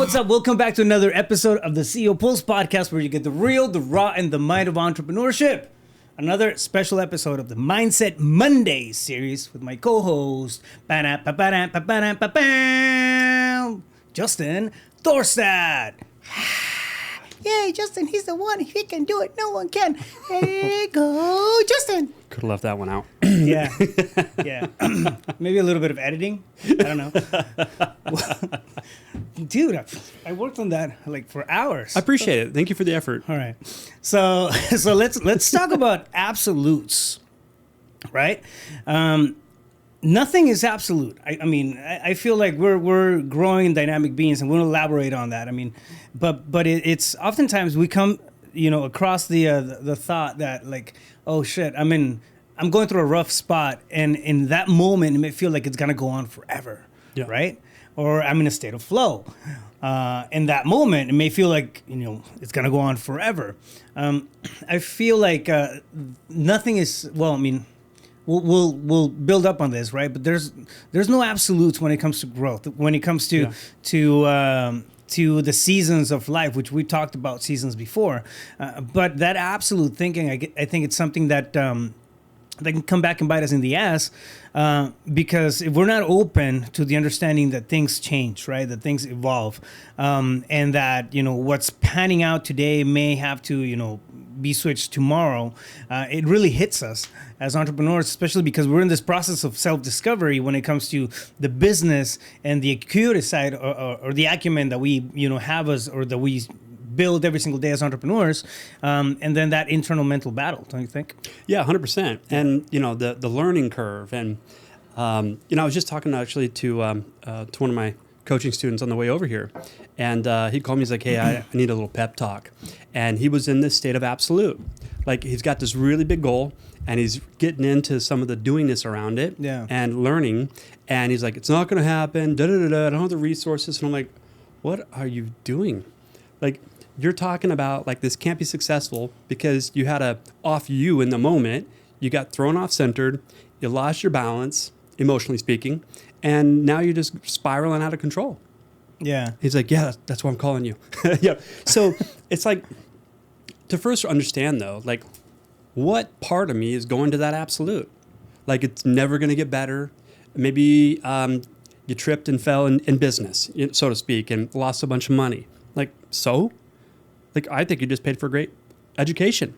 What's up? Welcome back to another episode of the CEO Pulse podcast, where you get the real, the raw, and the mind of entrepreneurship. Another special episode of the Mindset Mondays series with my co-host, Justin Thorstad. Yay, Justin, he's the one. He can do it. No one can. Hey, go, Justin. Could have left that one out. Yeah. Maybe a little bit of editing. I don't know. Dude, I worked on that like for hours. I appreciate it. Thank you for the effort. All right. So let's talk about absolutes, right? Nothing is absolute. I mean, I feel like we're growing dynamic beings, and we'll elaborate on that. I mean, but it's oftentimes we come, across the thought that like, oh shit, I'm going through a rough spot, and in that moment it may feel like it's gonna go on forever, right? Or I'm in a state of flow. In that moment, it may feel like it's gonna go on forever. I feel like nothing is well. I mean. We'll build up on this, right? But there's no absolutes when it comes to growth. When it comes to the seasons of life, which we talked about seasons before. But that absolute thinking, I think it's something that can come back and bite us in the ass, because if we're not open to the understanding that things change, right? That things evolve, and that what's panning out today may have to be switched tomorrow. It really hits us as entrepreneurs, especially because we're in this process of self-discovery when it comes to the business and the acuity side, or the acumen that we have as, or that we build every single day as entrepreneurs, and then that internal mental battle, don't you think? Yeah, 100%. And the learning curve, and I was just talking actually to one of my coaching students on the way over here, and he called me. He's like, "Hey, I need a little pep talk," and he was in this state of absolute, like he's got this really big goal, and he's getting into some of the doingness around it, and learning, and he's like, "It's not going to happen. I don't have the resources," and I'm like, "What are you doing? Like, you're talking about like this can't be successful because you had a off you in the moment. You got thrown off centered. You lost your balance, emotionally speaking, and now you're just spiraling out of control." Yeah. He's like, "Yeah, that's why I'm calling you." Yeah. So it's like, to first understand though, like what part of me is going to that absolute? Like it's never going to get better. Maybe you tripped and fell in business, so to speak, and lost a bunch of money. Like, so? Like, I think you just paid for a great education.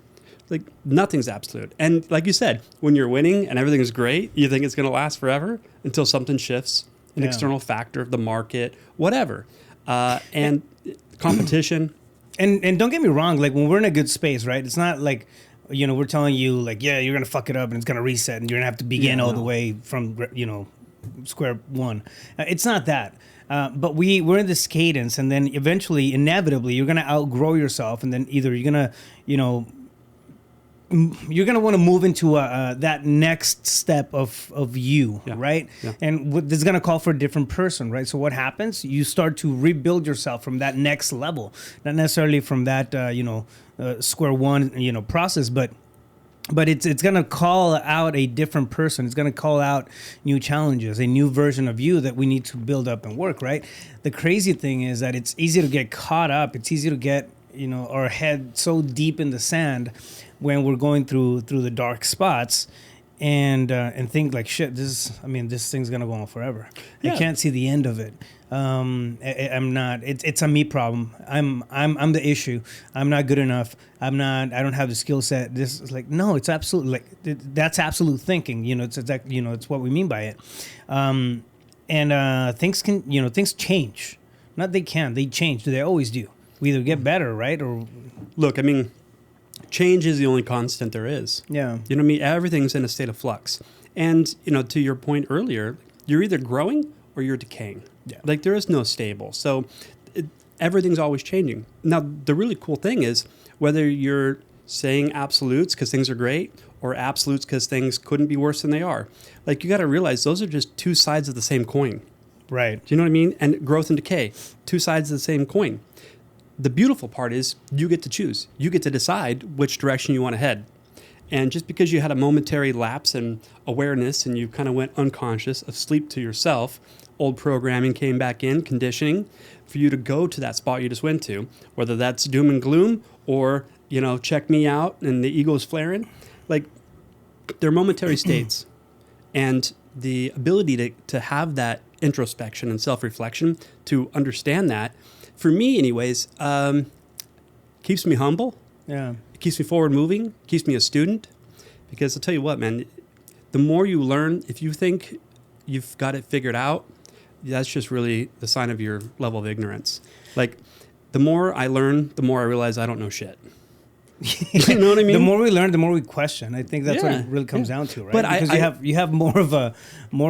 Like, nothing's absolute. And like you said, when you're winning and everything's great, you think it's going to last forever until something shifts, an external factor, the market, whatever. And competition. And don't get me wrong, like when we're in a good space, right? It's not like, we're telling you like, yeah, you're going to fuck it up and it's going to reset and you're going to have to begin all the way from, square one. It's not that. But we're in this cadence, and then eventually, inevitably, you're going to outgrow yourself, and then either you're going to want to move into that next step of you, right? Yeah. And this is going to call for a different person, right? So what happens? You start to rebuild yourself from that next level, not necessarily from that square one process, but it's going to call out a different person. It's going to call out new challenges, a new version of you that we need to build up and work, right? The crazy thing is that it's easy to get caught up. It's easy to get, our head so deep in the sand when we're going through the dark spots and think like, shit, this thing's going to go on forever. Yeah. I can't see the end of it. I'm not. It's a me problem. I'm the issue. I'm not good enough. I don't have the skill set. This is like, no. It's absolutely like that's absolute thinking. It's what we mean by it. And things change. Not they can. They change. They always do. We either get better, right? Or look, change is the only constant there is. Yeah. Everything's in a state of flux. And to your point earlier, you're either growing or you're decaying. Yeah. Like there is no stable. So everything's always changing. Now, the really cool thing is whether you're saying absolutes because things are great or absolutes because things couldn't be worse than they are. Like you got to realize those are just two sides of the same coin. Right. Do you know what I mean? And growth and decay, two sides of the same coin. The beautiful part is you get to choose. You get to decide which direction you want to head. And just because you had a momentary lapse in awareness and you kind of went unconscious, asleep to yourself old programming came back in, conditioning, for you to go to that spot you just went to, whether that's doom and gloom or, check me out and the ego's flaring. Like, they're momentary states. And the ability to have that introspection and self-reflection, to understand that, for me anyways, keeps me humble. Yeah. It keeps me forward moving, keeps me a student. Because I'll tell you what, man, the more you learn, if you think you've got it figured out, that's just really the sign of your level of ignorance. Like, the more I learn, the more I realize I don't know shit. You know what I mean? The more we learn, the more we question. I think that's what it really comes down to, right? But because you have more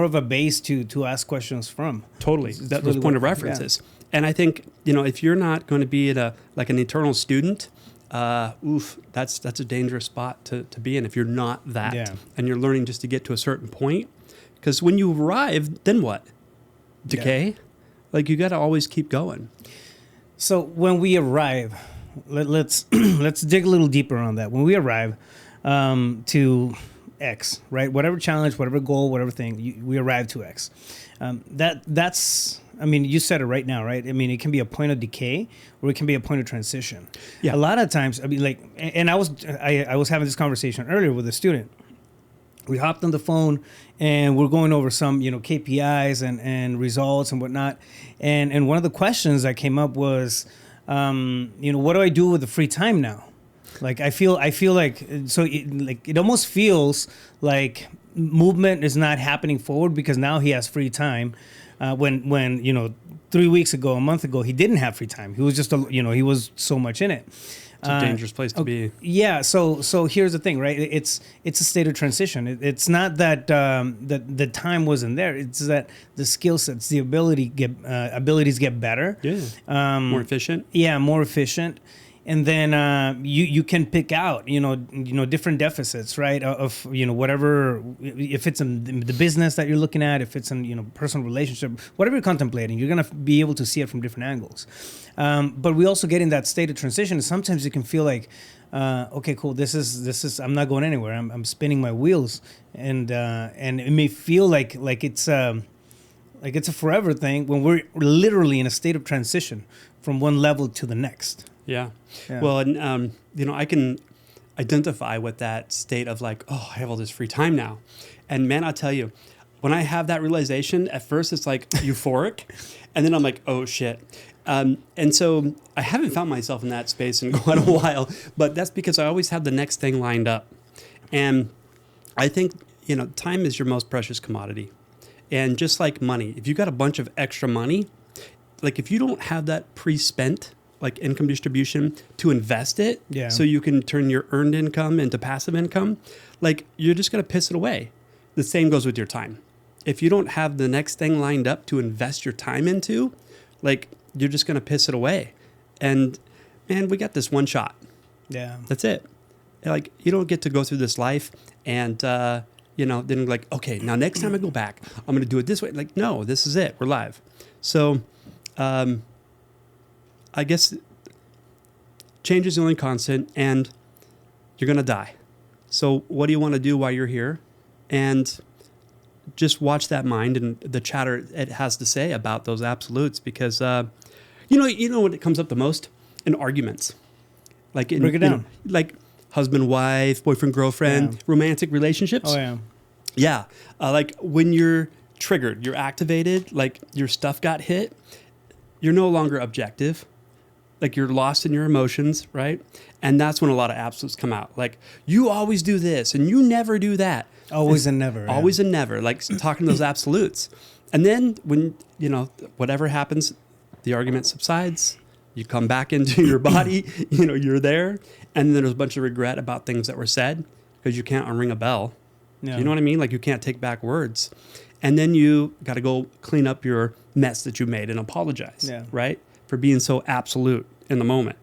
of a base to ask questions from. Totally. It's Those really point of references. Yeah. And I think, if you're not going to be at an eternal student, that's a dangerous spot to be in if you're not that. And you're learning just to get to a certain point. Because when you arrive, then what? Decay? Yeah. Like, you got to always keep going. So when we arrive, let's dig a little deeper on that. When we arrive to X, right? Whatever challenge, whatever goal, whatever thing, we arrive to X. That's, I mean, you said it right now, right? I mean, it can be a point of decay or it can be a point of transition. Yeah. A lot of times, I mean, like, and I was having this conversation earlier with a student. We hopped on the phone and we're going over some, KPIs and results and whatnot. And one of the questions that came up was, what do I do with the free time now? Like, I feel like, so it almost feels like movement is not happening forward because now he has free time. When 3 weeks ago, a month ago, he didn't have free time. He was just, he was so much in it. It's a dangerous place to be. Yeah. So here's the thing, right? It's a state of transition. It's not that the time wasn't there. It's that the skill sets, the abilities get better. Yeah. More efficient. Yeah, more efficient. And then you can pick out different deficits, right? Of whatever, if it's in the business that you're looking at, if it's in personal relationship, whatever you're contemplating, you're gonna be able to see it from different angles. But we also get in that state of transition. And sometimes it can feel like, okay, cool. This is. I'm not going anywhere. I'm spinning my wheels, and it may feel like it's a forever thing when we're literally in a state of transition from one level to the next. Yeah. Well, and, I can identify with that state of like, oh, I have all this free time now. And man, I'll tell you, when I have that realization, at first it's like euphoric. And then I'm like, oh, shit. And so I haven't found myself in that space in quite a while. But that's because I always have the next thing lined up. And I think, time is your most precious commodity. And just like money, if you got a bunch of extra money, like if you don't have that pre-spent, like income distribution to invest it so you can turn your earned income into passive income, like you're just going to piss it away. The same goes with your time. If you don't have the next thing lined up to invest your time into, like you're just going to piss it away. And man, we got this one shot. Yeah. That's it. Like you don't get to go through this life and, then like, okay, now next time I go back, I'm going to do it this way. Like, no, this is it. We're live. So, I guess change is the only constant and you're going to die. So what do you want to do while you're here? And just watch that mind and the chatter it has to say about those absolutes because, when it comes up the most in arguments, like break it down, like husband, wife, boyfriend, girlfriend, romantic relationships. Oh yeah. Yeah. Like when you're triggered, you're activated, like your stuff got hit, you're no longer objective. Like you're lost in your emotions, right? And that's when a lot of absolutes come out. Like you always do this and you never do that. Always and never. Always and never. Like talking those absolutes. And then when, whatever happens, the argument subsides. You come back into your body, you're there. And then there's a bunch of regret about things that were said because you can't unring a bell. Yeah. You know what I mean? Like you can't take back words. And then you got to go clean up your mess that you made and apologize, right? For being so absolute in the moment.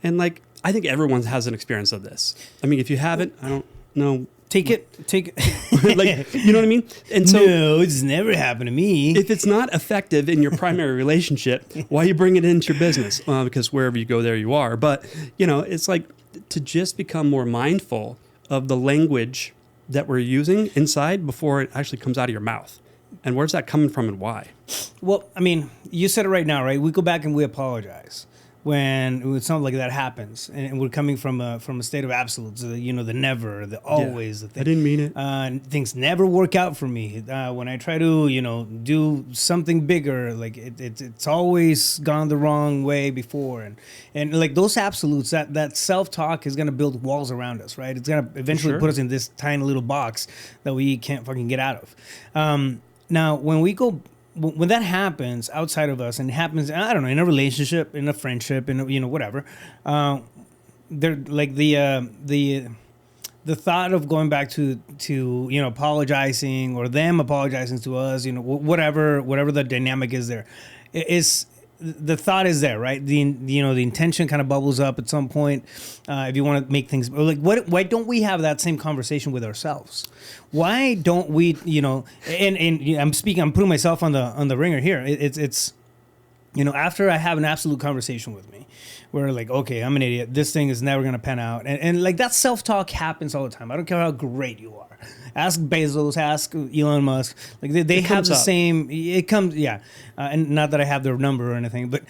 And like, I think everyone has an experience of this. I mean, if you haven't, I don't know. Take it. Like, you know what I mean? And so, no, it's never happened to me. If it's not effective in your primary relationship, why you bring it into your business? Well, because wherever you go, there you are. But, it's like to just become more mindful of the language that we're using inside before it actually comes out of your mouth. And where's that coming from and why? Well, I mean, you said it right now, right? We go back and we apologize when something like that happens, and we're coming from a state of absolutes. You know, the never, the always. The thing. I didn't mean it. Things never work out for me. When I try to, you know, do something bigger, like it's always gone the wrong way before, and like those absolutes, that self-talk is gonna build walls around us, right? It's gonna eventually put us in this tiny little box that we can't fucking get out of. Now, when that happens outside of us, and it happens, I don't know, in a relationship, in a friendship, in a, you know, whatever, they're like the thought of going back to you know, apologizing, or them apologizing to us, you know, whatever the dynamic is there, is the thought is there, right? The intention kind of bubbles up at some point. If you want to make things like, why don't we have that same conversation with ourselves? Why don't we, you know, and I'm putting myself on the ringer here. It's, you know, after I have an absolute conversation with me, where like, okay, I'm an idiot. This thing is never going to pan out. And like that self-talk happens all the time. I don't care how great you are. Ask Bezos, ask Elon Musk. Like they have the same, it comes, yeah. And not that I have their number or anything, but,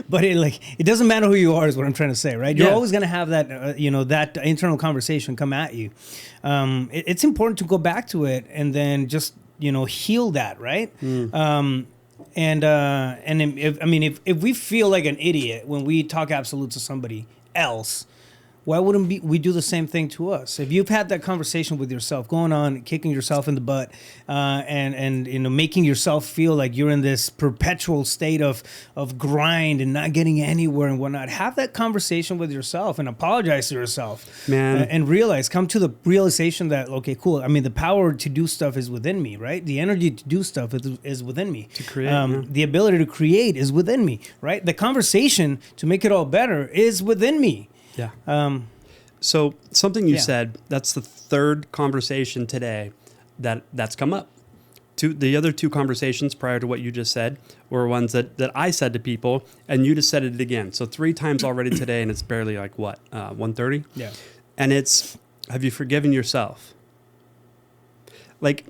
but it doesn't matter who you are is what I'm trying to say, right? You're always going to have that, you know, that internal conversation come at you. It's important to go back to it and then just, you know, heal that, right? And if we feel like an idiot when we talk absolute to somebody else, why wouldn't we do the same thing to us? If you've had that conversation with yourself, going on, kicking yourself in the butt, and you know, making yourself feel like you're in this perpetual state of grind and not getting anywhere and whatnot, have that conversation with yourself and apologize to yourself, man, and come to the realization that, okay, cool. I mean, the power to do stuff is within me, right? The energy to do stuff is within me. To create, the ability to create is within me, right? The conversation to make it all better is within me. Yeah. So something you said, that's the third conversation today that's come up. The other two conversations prior to what you just said were ones that I said to people, and you just said it again. So 3 times already today, and it's barely like what, 1:30? Yeah. And it's, have you forgiven yourself? Like,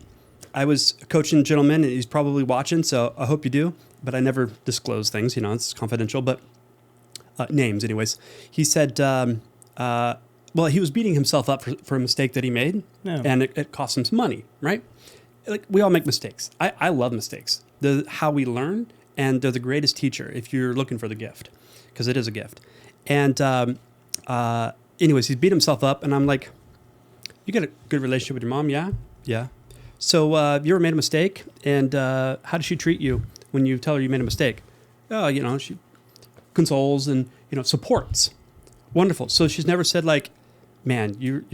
I was coaching a gentleman, and he's probably watching, so I hope you do, but I never disclose things, you know, it's confidential, but names anyways. He said, well, he was beating himself up for a mistake that he made, and it cost him some money, right? Like, we all make mistakes. I love mistakes. They're how we learn, and they're the greatest teacher if you're looking for the gift, because it is a gift. And anyways, he beat himself up, and I'm like, you got a good relationship with your mom? Yeah? Yeah. So you ever made a mistake, and how does she treat you when you tell her you made a mistake? Oh, you know, she consoles and, you know, supports. Wonderful. So she's never said like, man, you're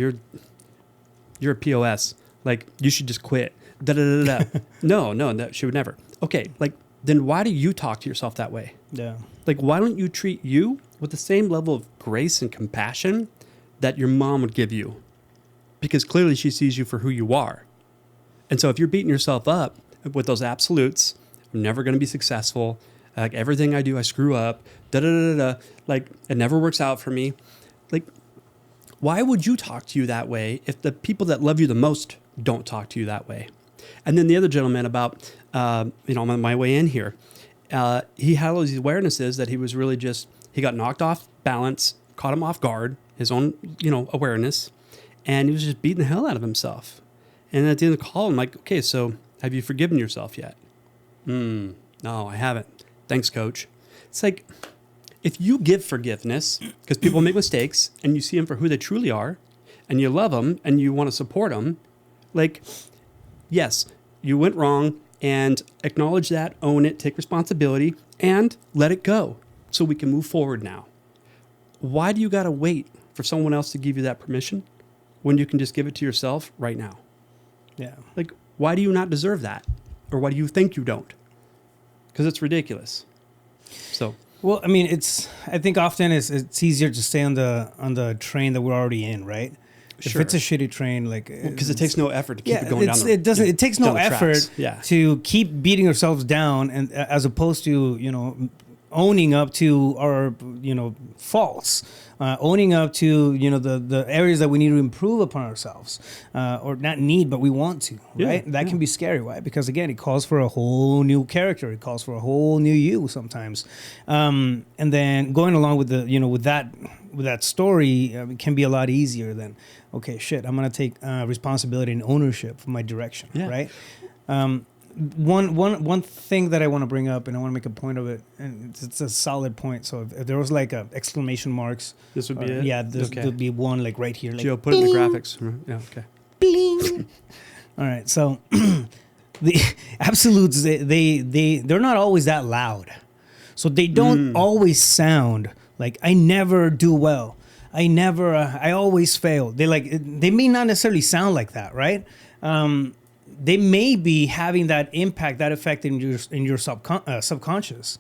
a POS. Like, you should just quit. Da da da da. No, she would never. Okay, like, then why do you talk to yourself that way? Yeah. Like, why don't you treat you with the same level of grace and compassion that your mom would give you? Because clearly she sees you for who you are. And so if you're beating yourself up with those absolutes, I'm never going to be successful. Like, everything I do, I screw up. Da da da da. Like, it never works out for me. Like, why would you talk to you that way if the people that love you the most don't talk to you that way? And then the other gentleman about, you know, on my way in here, he had all these awarenesses that he was really just, he got knocked off balance, caught him off guard, his own, you know, awareness, and he was just beating the hell out of himself. And at the end of the call, I'm like, okay, so have you forgiven yourself yet? No, I haven't. Thanks, coach. It's like, if you give forgiveness, because people make mistakes, and you see them for who they truly are, and you love them, and you want to support them, like, yes, you went wrong, and acknowledge that, own it, take responsibility, and let it go, so we can move forward now. Why do you got to wait for someone else to give you that permission when you can just give it to yourself right now? Yeah. Like, why do you not deserve that? Or why do you think you don't? Because it's ridiculous. So, well, I mean, I think often it's easier to stay on the train that we're already in, right? Sure. If it's a shitty train, like, because it takes no effort to keep it going down. It takes no effort to to keep beating ourselves down, and as opposed to, you know, owning up to our, faults, owning up to, the areas that we need to improve upon ourselves, or not need, but we want to, right? That can be scary. Why? Because again, it calls for a whole new character. It calls for a whole new you sometimes. And then going along with with that story, it can be a lot easier than, okay, shit, I'm going to take responsibility and ownership for my direction, right? One thing that I want to bring up, and I want to make a point of it, and it's a solid point. So if there was like a exclamation marks, this would be it. Yeah, there'd be one like right here. Like, Gio, put it in the graphics. Yeah, okay. Bling. All right, so the absolutes they're not always that loud, so they don't always sound like I never do well. I always fail. They may not necessarily sound like that, right? They may be having that impact, that effect in your subconscious,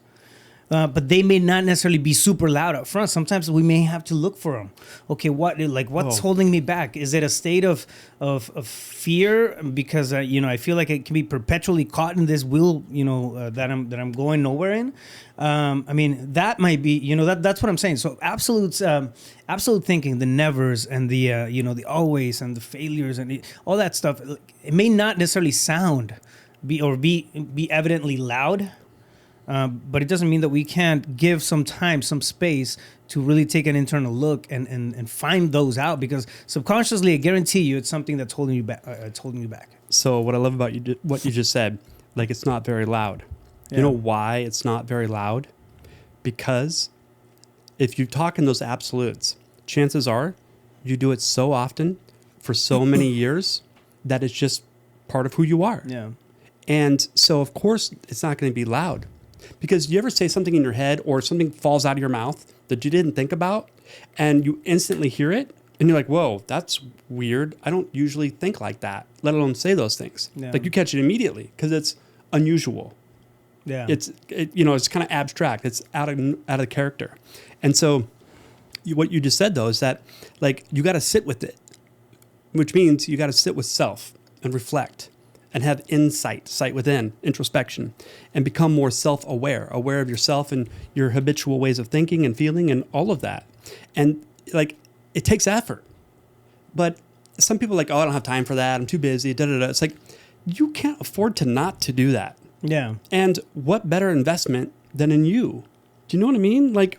but they may not necessarily be super loud up front. Sometimes we may have to look for them. Okay, what's holding me back? Is it a state of fear because I feel like I can be perpetually caught in this wheel, that I'm going nowhere in. That might be, that's what I'm saying. So absolute thinking, the nevers and the the always and the failures and all that stuff. It may not necessarily be evidently loud. But it doesn't mean that we can't give some time, some space to really take an internal look and find those out, because subconsciously, I guarantee you, it's something that's holding you back. So what I love about what you just said, like it's not very loud. Yeah. You know why it's not very loud? Because if you talk in those absolutes, chances are you do it so often for so many years that it's just part of who you are. Yeah. And so, of course, it's not going to be loud. Because you ever say something in your head or something falls out of your mouth that you didn't think about and you instantly hear it and you're like, whoa, that's weird. I don't usually think like that, let alone say those things. Yeah. Like you catch it immediately because it's unusual. Yeah. It's kind of abstract. It's out of character. And so what you just said, though, is that like you got to sit with it, which means you got to sit with self and reflect. And have sight within, introspection, and become more self-aware, aware of yourself and your habitual ways of thinking and feeling and all of that. And like, it takes effort. But some people are like, oh, I don't have time for that. I'm too busy. It's like, you can't afford to do that. Yeah. And what better investment than in you? Do you know what I mean? Like,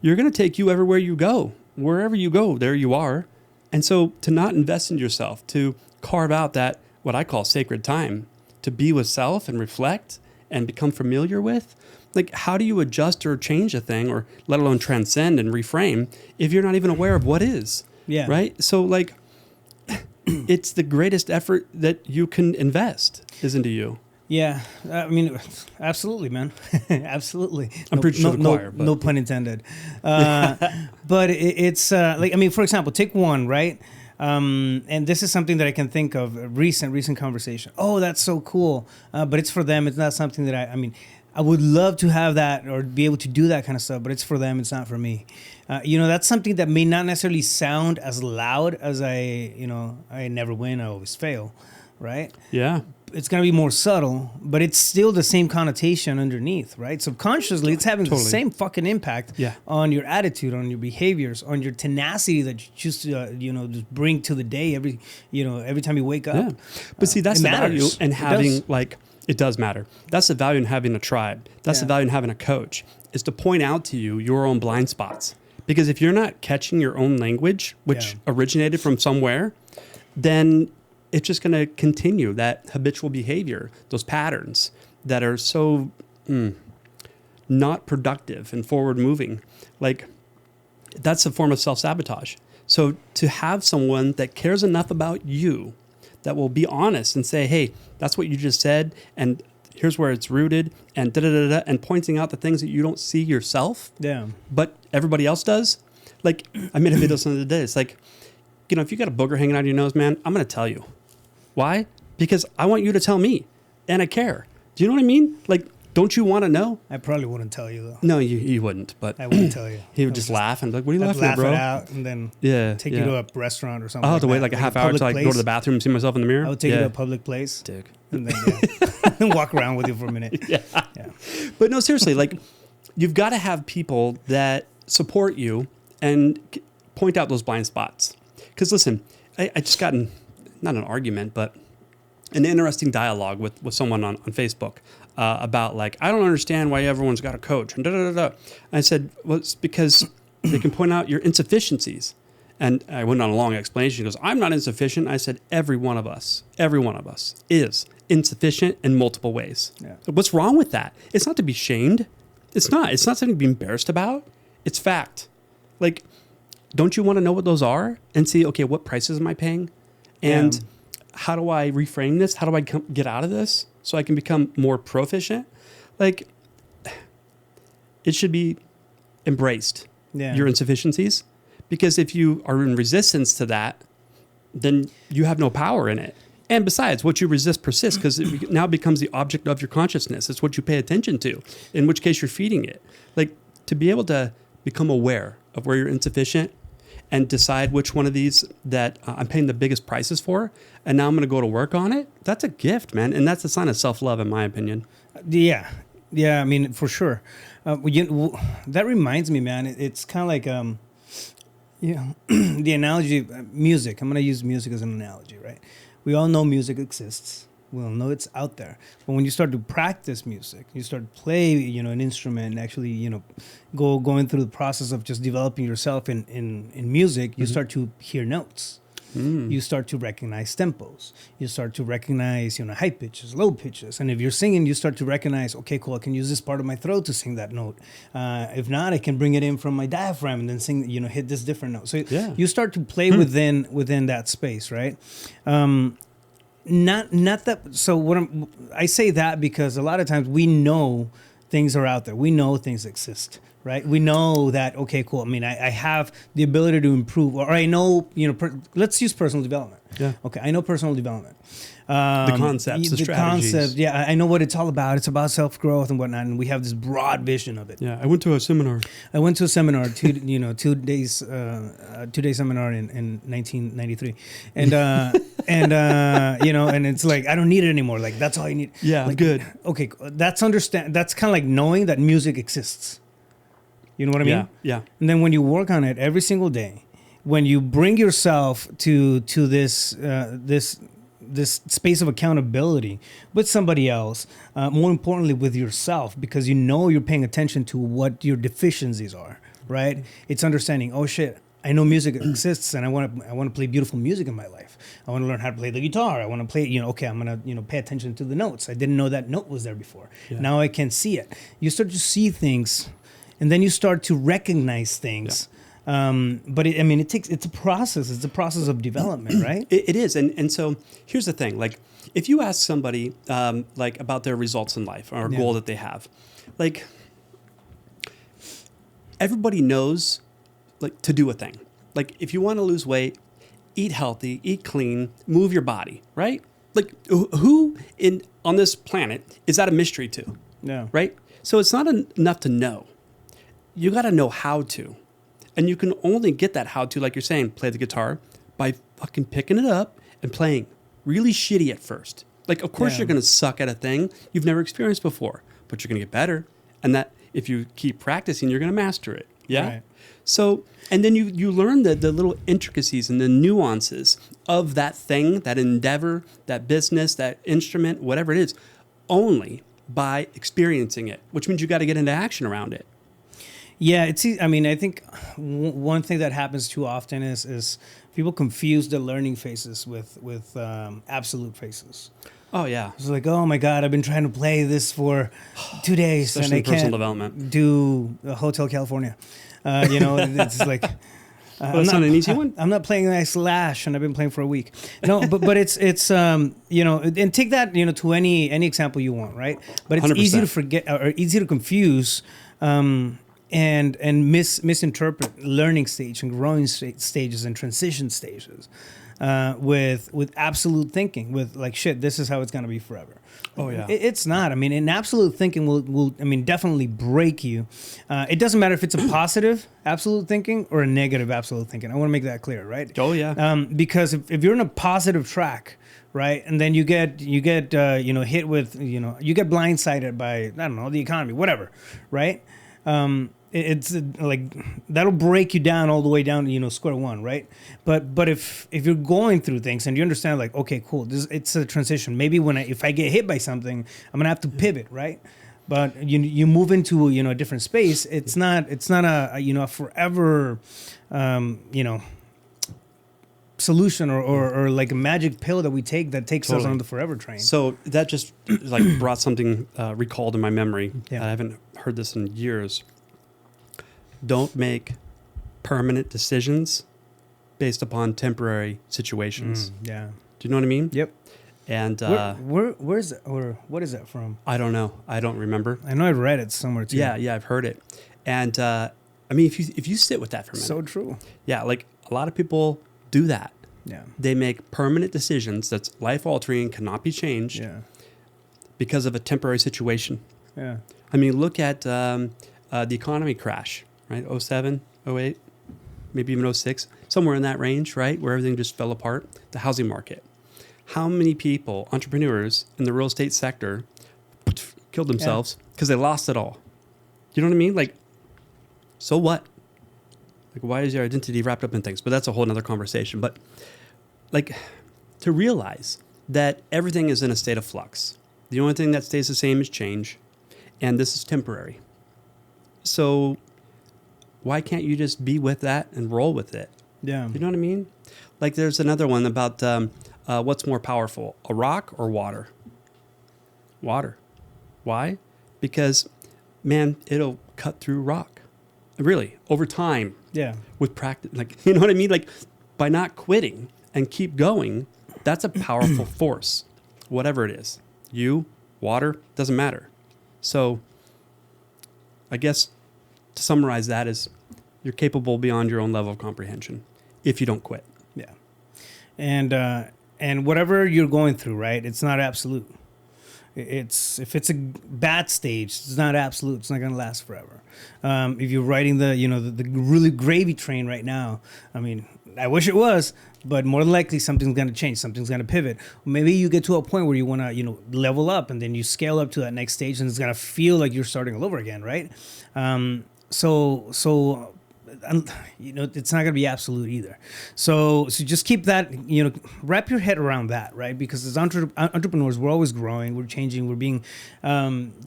you're going to take you everywhere you go. Wherever you go, there you are. And so to not invest in yourself, to carve out that what I call sacred time, to be with self and reflect and become familiar with. Like, how do you adjust or change a thing, or let alone transcend and reframe, if you're not even aware of what is? Yeah. Right? So, like, it's the greatest effort that you can invest is into you. Yeah. Absolutely, man. Absolutely. I'm preaching to the choir. No pun intended. But it's for example, take one, right? And this is something that I can think of, a recent conversation. Oh, that's so cool. But it's for them. It's not something that I would love to have that or be able to do that kind of stuff, but it's for them. It's not for me. That's something that may not necessarily sound as loud as I never win. I always fail. Right. Yeah. It's going to be more subtle, but it's still the same connotation underneath, right? Subconsciously, it's having the same fucking impact on your attitude, on your behaviors, on your tenacity that you choose to, just bring to the day every time you wake up. Yeah. But see, that's the value in having, it does matter. That's the value in having a tribe. That's the value in having a coach, is to point out to you your own blind spots. Because if you're not catching your own language, which originated from somewhere, then it's just going to continue that habitual behavior, those patterns that are so not productive and forward moving. Like, that's a form of self-sabotage. So to have someone that cares enough about you, that will be honest and say, hey, that's what you just said, and here's where it's rooted, and da-da-da-da, and pointing out the things that you don't see yourself, but everybody else does. Like, I made a video the other day. It's like, if you got a booger hanging out of your nose, man, I'm going to tell you. Why? Because I want you to tell me, and I care. Do you know what I mean? Like, don't you want to know? I probably wouldn't tell you, though. No, you wouldn't. But I wouldn't tell you. He would just laugh and be like, what are you laughing at, bro? Laugh it out and then take you to a restaurant or something. I'll have to wait like a half hour to go to the bathroom and see myself in the mirror. I would take you to a public place. Dick. And then walk around with you for a minute. Yeah. But no, seriously, like, you've got to have people that support you and point out those blind spots. Because listen, I just got not an argument, but an interesting dialogue with someone on Facebook about like, I don't understand why everyone's got a coach. And I said, well, it's because they can point out your insufficiencies. And I went on a long explanation. He goes, I'm not insufficient. I said, every one of us is insufficient in multiple ways. Yeah. What's wrong with that? It's not to be shamed. It's not something to be embarrassed about. It's fact. Like, don't you want to know what those are and see, okay, what prices am I paying? And how do I reframe this? How do I get out of this so I can become more proficient? Like, it should be embraced, your insufficiencies. Because if you are in resistance to that, then you have no power in it. And besides, what you resist persists because it now becomes the object of your consciousness. It's what you pay attention to, in which case you're feeding it. Like, to be able to become aware of where you're insufficient and decide which one of these that I'm paying the biggest prices for, and now I'm going to go to work on it, that's a gift, man. And that's a sign of self-love, in my opinion. Yeah, I mean, for sure. That reminds me, man, it's kind of like... the analogy of music. I'm going to use music as an analogy, right? We all know music exists. We all know it's out there. But when you start to practice music, you start to play, an instrument and actually, going through the process of just developing yourself in music, you start to hear notes. You start to recognize tempos. You start to recognize, high pitches, low pitches. And if you're singing, you start to recognize, okay, cool, I can use this part of my throat to sing that note. If not, I can bring it in from my diaphragm and then sing, hit this different note. So you start to play within that space, right? Not that. So I say that because a lot of times we know things are out there. We know things exist. Right, we know that. Okay, cool. I mean, I have the ability to improve, or I know. Let's use personal development. Yeah. Okay, I know personal development. The concepts, the strategies. Concept. Yeah, I know what it's all about. It's about self growth and whatnot, and we have this broad vision of it. Yeah, I went to a seminar. two days seminar in 1993, and and it's like I don't need it anymore. Like that's all I need. Yeah, like, good. Okay, that's kind of like knowing that music exists. You know what I mean? Yeah. And then when you work on it every single day, when you bring yourself to this space of accountability with somebody else, more importantly with yourself, because you're paying attention to what your deficiencies are, right? It's understanding, oh shit, I know music exists and I want to play beautiful music in my life. I want to learn how to play the guitar. I want to play, okay, I'm going to, pay attention to the notes. I didn't know that note was there before. Yeah. Now I can see it. You start to see things. And then you start to recognize things. Yeah. But it's a process. It's a process of development, right? It is. And so here's the thing. Like, if you ask somebody about their results in life or a goal that they have, like, everybody knows to do a thing. Like, if you want to lose weight, eat healthy, eat clean, move your body, right? Like, who on this planet is that a mystery to? Yeah. Right? So it's not enough to know. You got to know how to. And you can only get that how to, like you're saying, play the guitar by fucking picking it up and playing really shitty at first. Like, of course you're going to suck at a thing you've never experienced before, but you're going to get better. And that if you keep practicing, you're going to master it. Yeah. Right. So, and then you learn the little intricacies and the nuances of that thing, that endeavor, that business, that instrument, whatever it is, only by experiencing it, which means you got to get into action around it. Yeah, I think one thing that happens too often is people confuse the learning phases with absolute phases. Oh yeah, it's like, oh my God, I've been trying to play this for 2 days especially and I can't development. Do Hotel California. It's like. It's not an easy one. I'm not playing like Slash, and I've been playing for a week. No, but it's and take that to any example you want, right? But it's 100%. Easy to forget or easy to confuse. And misinterpret learning stage and growing stages and transition stages with absolute thinking, with like, shit, this is how it's going to be forever. Oh, yeah. It's not. An absolute thinking will definitely break you. It doesn't matter if it's a positive absolute thinking or a negative absolute thinking. I want to make that clear, right? Oh, yeah. Because if you're in a positive track, right, and then you get hit with, you get blindsided by, I don't know, the economy, whatever, right? it's like that'll break you down all the way down to square one, right? But if you're going through things and you understand, like, okay, cool, it's a transition. Maybe if I get hit by something, I'm gonna have to pivot, right? But you move into a different space. It's not a forever solution or like a magic pill that we take that takes us on the forever train. So that just like brought something recalled in my memory. Yeah. I haven't heard this in years. Don't make permanent decisions based upon temporary situations. Yeah. Do you know what I mean? Yep. And where's it, or what is that from? I don't know. I don't remember. I know I read it somewhere too. Yeah, I've heard it. And I mean, if you sit with that for a minute. So true. Yeah, like a lot of people do that. Yeah. They make permanent decisions that's life-altering, cannot be changed. Yeah. Because of a temporary situation. Yeah. I mean, look at the economy crash, right? 07, 08, maybe even 06, somewhere in that range, right? Where everything just fell apart. The housing market. How many people, entrepreneurs in the real estate sector, killed themselves because they lost it all? You know what I mean? Like, so what? Like, why is your identity wrapped up in things? But that's a whole nother conversation. But like, to realize that everything is in a state of flux. The only thing that stays the same is change. And this is temporary. So why can't you just be with that and roll with it? Yeah. You know what I mean? Like, there's another one about what's more powerful, a rock or water? Water. Why? Because, man, it'll cut through rock. Really, over time. Yeah. With practice. Like, you know what I mean? Like, by not quitting and keep going, that's a powerful force, whatever it is. You, water, doesn't matter. So I guess to summarize that is you're capable beyond your own level of comprehension if you don't quit. Yeah. And whatever you're going through, right? It's not absolute. If it's a bad stage, it's not absolute. It's not going to last forever. If you're riding the really gravy train right now, I mean, I wish it was, but more than likely something's going to change. Something's going to pivot. Maybe you get to a point where you want to level up, and then you scale up to that next stage, and it's going to feel like you're starting all over again, right? So it's not going to be absolute either. So just keep that, wrap your head around that, right? Because as entrepreneurs, we're always growing, we're changing, we're being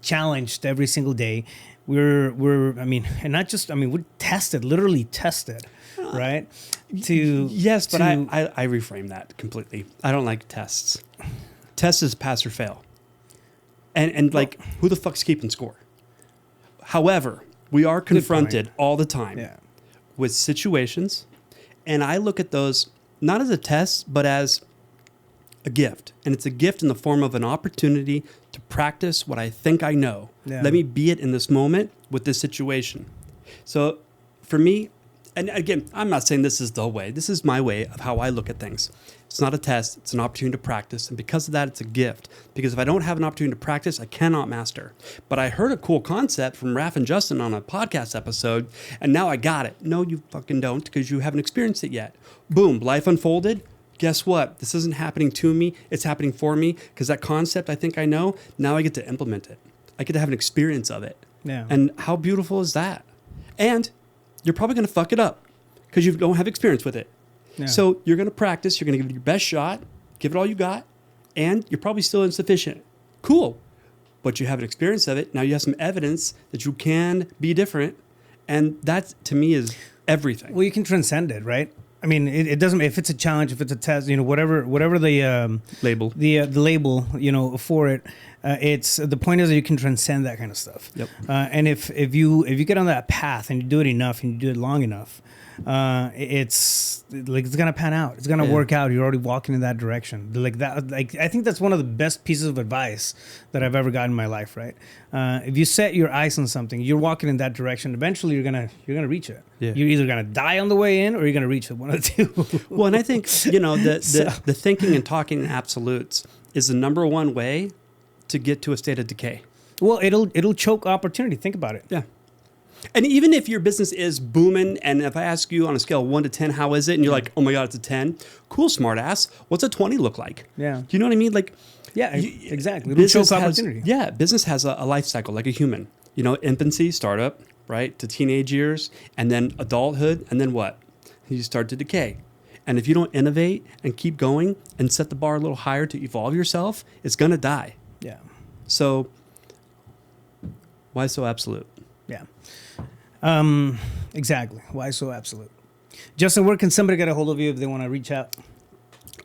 challenged every single day. We're tested, literally tested, right? Yes, but I reframe that completely. I don't like tests. Tests is pass or fail. And like, who the fuck's keeping score? However, we are confronted all the time with situations, and I look at those not as a test, but as a gift. And it's a gift in the form of an opportunity to practice what I think I know. Yeah. Let me be it in this moment with this situation. So for me, and again, I'm not saying this is the way. This is my way of how I look at things. It's not a test. It's an opportunity to practice. And because of that, it's a gift. Because if I don't have an opportunity to practice, I cannot master. But I heard a cool concept from Raph and Justin on a podcast episode, and now I got it. No, you fucking don't, because you haven't experienced it yet. Boom, life unfolded. Guess what? This isn't happening to me. It's happening for me, because that concept I think I know, now I get to implement it. I get to have an experience of it. Yeah. And how beautiful is that? And you're probably going to fuck it up because you don't have experience with it. Yeah. So you're going to practice. You're going to give it your best shot, give it all you got, and you're probably still insufficient. Cool. But you have an experience of it. Now you have some evidence that you can be different. And that, to me, is everything. Well, you can transcend it, right? I mean, it doesn't, if it's a challenge, if it's a test, whatever the label, the label, for it, it's the point is that you can transcend that kind of stuff. Yep. And if you get on that path and you do it enough and you do it long enough, it's gonna pan out. It's gonna work out. You're already walking in that direction. I think that's one of the best pieces of advice that I've ever gotten in my life. Right? If you set your eyes on something, you're walking in that direction. Eventually, you're gonna reach it. Yeah. You're either gonna die on the way in, or you're gonna reach it. One of the two. Well, and I think the thinking and talking in absolutes is the number one way to get to a state of decay. Well, it'll choke opportunity. Think about it. Yeah. And even if your business is booming, and if I ask you on a scale of 1 to 10, how is it? And you're like, oh my God, it's a 10. Cool, smart ass. What's a 20 look like? Yeah. Do you know what I mean? Like, yeah, exactly. It'll choke opportunity. Business has a life cycle like a human. Infancy, startup, right, to teenage years, and then adulthood, and then what? You start to decay. And if you don't innovate and keep going and set the bar a little higher to evolve yourself, it's going to die. Yeah. So why so absolute? Yeah. Exactly. Why so absolute? Justin, where can somebody get a hold of you if they want to reach out?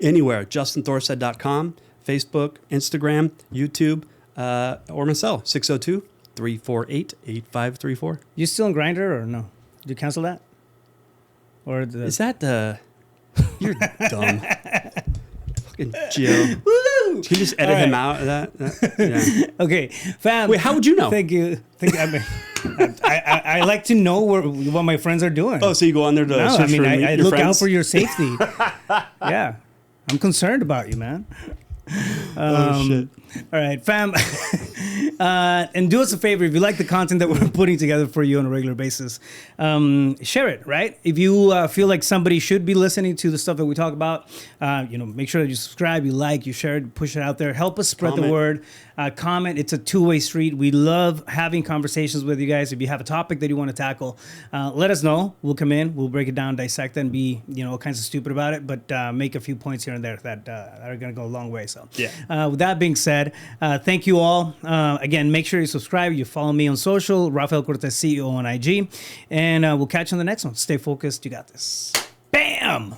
Anywhere. JustinThorstad.com, Facebook, Instagram, YouTube, or my cell, 602-348-8534. You still in Grindr or no? Did you cancel that? Or Is that the... You're dumb. Fucking Jill. Woo! Can you just edit him out of that? Yeah. Okay, fam. Wait, how would you know? Thank you. I like to know what my friends are doing. Oh, so you go on there to No, search for I your look out friends? for your safety. Yeah, I'm concerned about you, man. Oh, shit. All right, fam. And do us a favor, if you like the content that we're putting together for you on a regular basis, share it, right? If you feel like somebody should be listening to the stuff that we talk about, make sure that you subscribe, you like, you share it, push it out there. Help us spread the word. Comment. It's a two-way street. We love having conversations with you guys. If you have a topic that you want to tackle, let us know. We'll come in, we'll break it down, dissect it, and be all kinds of stupid about it, but make a few points here and there that are going to go a long way. So Yeah. with that being said, thank you all. Again, make sure you subscribe. You follow me on social, Rafael Cortez CEO on IG, and we'll catch you on the next one. Stay focused. You got this. Bam!